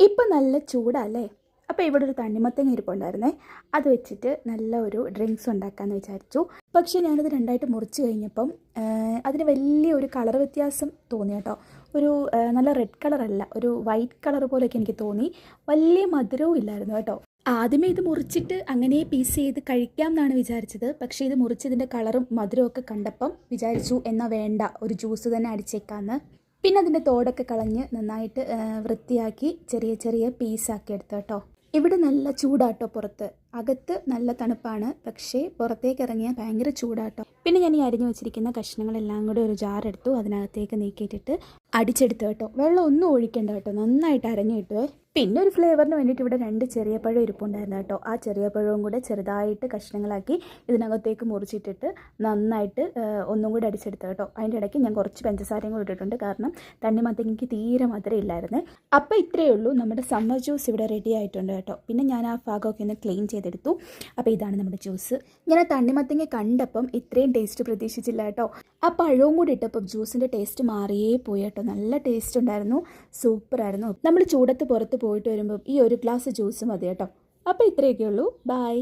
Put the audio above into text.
ഇപ്പം നല്ല ചൂടല്ലേ. അപ്പോൾ ഇവിടെ ഒരു തണ്ണിമത്തങ്ങ ഇരിപ്പുണ്ടായിരുന്നേ. അത് വെച്ചിട്ട് നല്ല ഒരു ഡ്രിങ്ക്സ് ഉണ്ടാക്കാമെന്ന് വിചാരിച്ചു. പക്ഷേ ഞാനത് രണ്ടായിട്ട് മുറിച്ച് കഴിഞ്ഞപ്പം അതിന് വലിയൊരു കളർ വ്യത്യാസം തോന്നി കേട്ടോ. ഒരു നല്ല റെഡ് കളറല്ല, ഒരു വൈറ്റ് കളർ പോലെയൊക്കെ എനിക്ക് തോന്നി. വലിയ മധുരവും ഇല്ലായിരുന്നു കേട്ടോ. ആദ്യമേ ഇത് മുറിച്ചിട്ട് അങ്ങനെ പീസ് ചെയ്ത് കഴിക്കാം എന്നാണ് വിചാരിച്ചത്. പക്ഷേ ഇത് മുറിച്ചതിൻ്റെ കളറും മധുരവും ഒക്കെ കണ്ടപ്പം വിചാരിച്ചു എന്നാൽ വേണ്ട, ഒരു ജ്യൂസ് തന്നെ അടിച്ചേക്കാമെന്ന്. പിന്നെ അതിൻ്റെ തോടൊക്കെ കളഞ്ഞ് നന്നായിട്ട് വൃത്തിയാക്കി ചെറിയ ചെറിയ പീസാക്കി എടുത്തു കേട്ടോ. ഇവിടെ നല്ല ചൂടാട്ടോ പുറത്ത്. അകത്ത് നല്ല തണുപ്പാണ്, പക്ഷേ പുറത്തേക്ക് ഇറങ്ങിയാൽ ഭയങ്കര ചൂടാട്ടോ. പിന്നെ ഞാൻ ഈ അരിഞ്ഞു വെച്ചിരിക്കുന്ന കഷ്ണങ്ങളെല്ലാം കൂടി ഒരു ജാർ എടുത്തു, അതിനകത്തേക്ക് നീക്കിയിട്ടിട്ട് അടിച്ചെടുത്തു കേട്ടോ. വെള്ളം ഒന്നും ഒഴിക്കണ്ട കേട്ടോ, നന്നായിട്ട് അരഞ്ഞു കിട്ടുമേ. പിന്നെ ഒരു ഫ്ലേവറിന് വേണ്ടിയിട്ട് ഇവിടെ 2 ചെറിയ പഴം ഇരിപ്പുണ്ടായിരുന്നു കേട്ടോ. ആ ചെറിയ പഴവും കൂടെ ചെറുതായിട്ട് കഷ്ണങ്ങളാക്കി ഇതിനകത്തേക്ക് മുറിച്ചിട്ടിട്ട് നന്നായിട്ട് ഒന്നും കൂടി അടിച്ചെടുത്തു കേട്ടോ. അതിൻ്റെ ഇടയ്ക്ക് ഞാൻ കുറച്ച് പഞ്ചസാരയും കൂടി ഇട്ടിട്ടുണ്ട്, കാരണം തണ്ണിമത്തങ്ങയ്ക്ക് തീരെ മധുരം ഇല്ലായിരുന്നു. അപ്പോൾ ഇത്രയേ ഉള്ളൂ, നമ്മുടെ സമ്മർ ജ്യൂസ് ഇവിടെ റെഡി ആയിട്ടുണ്ട് കേട്ടോ. പിന്നെ ഞാൻ ആ ഭാഗമൊക്കെ ഒന്ന് ക്ലീൻ ചെയ്തെടുത്തു. അപ്പോൾ ഇതാണ് നമ്മുടെ ജ്യൂസ്. ഞാൻ ആ തണ്ണിമത്തങ്ങ കണ്ടപ്പം ഇത്രയും ടേസ്റ്റ് പ്രതീക്ഷിച്ചില്ല കേട്ടോ. ആ പഴവും കൂടി ഇട്ടപ്പം ജ്യൂസിൻ്റെ ടേസ്റ്റ് മാറിയേ പോയി കേട്ടോ. നല്ല ടേസ്റ്റ് ഉണ്ടായിരുന്നു, സൂപ്പറായിരുന്നു. നമ്മൾ ചൂടത്ത് പുറത്ത് പോയിട്ട് വരുമ്പം ഈ ഒരു ഗ്ലാസ് ജ്യൂസ് മതി കേട്ടോ. അപ്പോൾ ഇത്രയൊക്കെ ഉള്ളൂ. ബൈ.